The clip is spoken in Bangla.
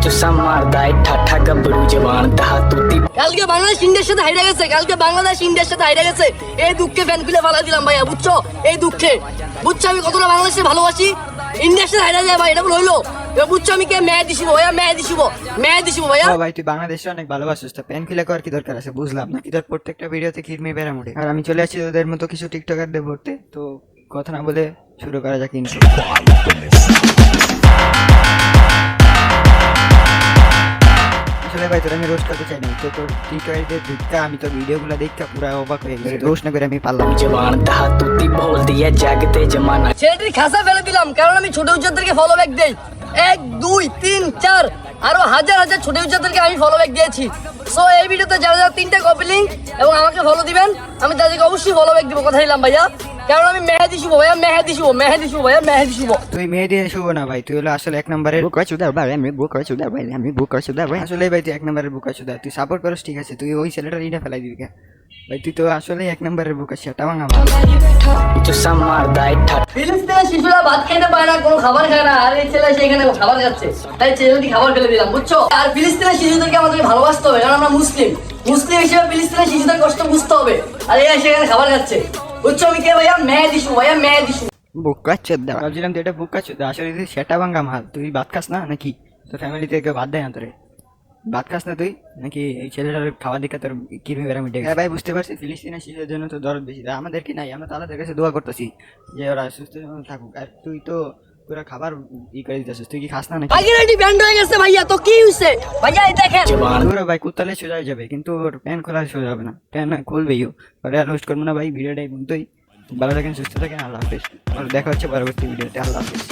চুষা মারদা ঠাঠা গাবড়ু জওয়ান তাহা তুতি। কালকে বাংলাদেশ ইন্ডিয়ার সাথে হাইরা গেছে, কালকে বাংলাদেশ ইন্ডিয়ার সাথে হাইরা গেছে। এই দুঃখে ফ্যান খুলে ফালা দিলাম ভাইয়া, বুঝছো? এই দুঃখে বুঝছো আমি কতটা বাংলাদেশে ভালোবাসি। ইন্ডিয়ার সাথে হাইরা যায় ভাই, এটা বলে হইলো? এবার বুঝছো আমি কে ম্যাচ দিছিব ভাইয়া, ম্যাচ দিছিব ভাইয়া। ভাই তুই বাংলাদেশে অনেক ভালোবাসিস, তো প্যান খুলে করার কি দরকার আছে বুঝলাম না। কি তোর প্রত্যেকটা ভিডিওতে কিরমি বেড়া মোড়ে, আর আমি চলে আসছি তোদের মতো কিছু টিকটকারদের ভরতে। তো কথা না বলে শুরু করা যাক ইন্ট্রো। আসলে ভাই তোর আমি রোস্ট করতে চাই না, তো তোর টিকটকারদের দেখা আমি তোর ভিডিওগুলো দেখা পুরো অবাক হয়ে গেছি। রোস্ট না করে আমি পারলাম না। জওয়ান তাহা তুতি বল দিয়া জাগতে জমানা। ছেলেটির খাসা ফেলে দিলাম, কারণ আমি ছোট উচ্চারদেরকে ফলো ব্যাক দেই। 1 2 3 4 আরো হাজার হাজার ছোট উচ্চারদেরকে আমি ফলো ব্যাক দিয়েছি। সো এই ভিডিওতে যারা যারা 3টা কপি লিঙ্ক এবং আমাকে ফলো দিবেন, আমি তাদেরকে অবশ্যই ফলো ব্যাক দিব, কথা দিলাম ভাইয়া। কারণ আমি মেহেদি শুভ ভাইয়া, মেহেদি শুভ ভাইয়া, মেহেদি শুভ। তুই মেহেদি শুভ না ভাই, তুই হলো আসলে এক নম্বরের বুকা চুদার ভাই। আমি বুকা চুদার ভাই, আমি বুকা চুদার ভাই। আসলে ভাই তুই এক নম্বরের বুকা চুদার। তুই সাপোর্ট করিস ঠিক আছে, তুই ওই ছেলেটার ইটা ফেলাই দিবি কে ভাই? তুই তো আসলে এক নম্বরের বুকা, সেটা ভাঙা ভাই। চুষা মারদা ঠাঠা। ফিলিস্তিনের শিশুরা ভাত খাইতে পারে না, কোনো খাবার খায় না, আর এই ছেলে সেখানে খাবার খাচ্ছে, তাই ছেলেটি খাবার ফেলে দিলাম, বুঝছো? আর ফিলিস্তিনের শিশুদেরকে আমাদের ভালোবাসতে হবে, কারণ আমরা মুসলিম হিসেবে ফিলিস্তিনের শিশুদের কষ্ট বুঝতে হবে। আর এরা সেখানে খাবার খাচ্ছে, বুঝছো? আমি কে ভাইয়া? মেহেদি শুভ ভাইয়া, মেহেদি শুভ। বুকা চুদা ভাবছিলাম তুই এটা বুকা চুদা, আসলে তুই সেটা ভাঙা মাল। তুই ভাত খাস না নাকি? তোর ফ্যামিলি থেকে ভাত দেয় না তোরে? ভাত খাস না তুই নাকি? এই ছেলেটার খাওয়া দিকে তোর কিরমি বেড়া মিটে গেছে। ভাই বুঝতে পারছি ফিলিস্তিনের শিশুদের জন্য তো দরদ বেশি, আমাদের কি নাই? আমরা তো আল্লাহর কাছে দোয়া করতেছি যে ওরা সুস্থ থাকুক, আর তুই তো পুরো খাবার করে দিতেছিস। তুই কি খাস না নাকি? পাকিরাটি ব্যান্ড হয়ে গেছে ভাইয়া, তো কি হইছে ভাইয়া? এই দেখেন তোর ভাই কুত্তালে সোজা হয়ে যাবে, কিন্তু ওর প্যান খোলা সোজা হবে না। প্যান খুলবেই ও। ওরা রোস্ট করবো না ভাই, ভিডিওটাই বলতোই। ভালো থাকেন, সুস্থ থাকেন, আল্লাহ হাফেজ। আর দেখা হচ্ছে পরবর্তী ভিডিওতে। আল্লাহ হাফেজ।